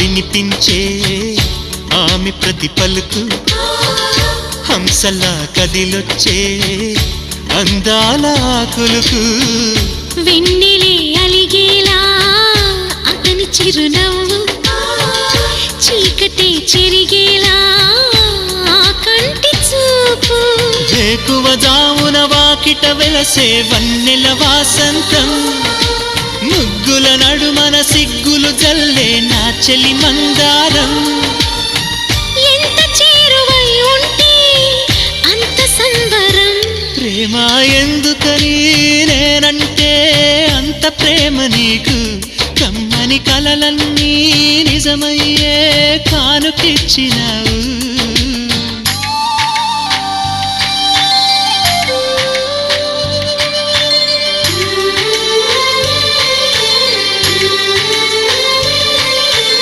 వినిపించే ఆమె ప్రతి పలుకు హంసలా కదిలొచ్చే అందాల కులుకు వెన్నెలే అలిగేలా అతని చిరునవ్వు చీకటే చెరిగేలా కంటి చూపు వేకువ జామున వాకిట వెలసే వన్నెల వాసంతం ముగ్గుల నడుమన సిగ్గులు జల్లే నా చెలి మందారం ఎంత చేరువై ఉంటే అంత సంబరం ప్రేమ ఎందుకని నేనంటే అంత ప్రేమ నీకు కమ్మని కలలన్నీ నిజమయ్యే కానుకిచ్చినావు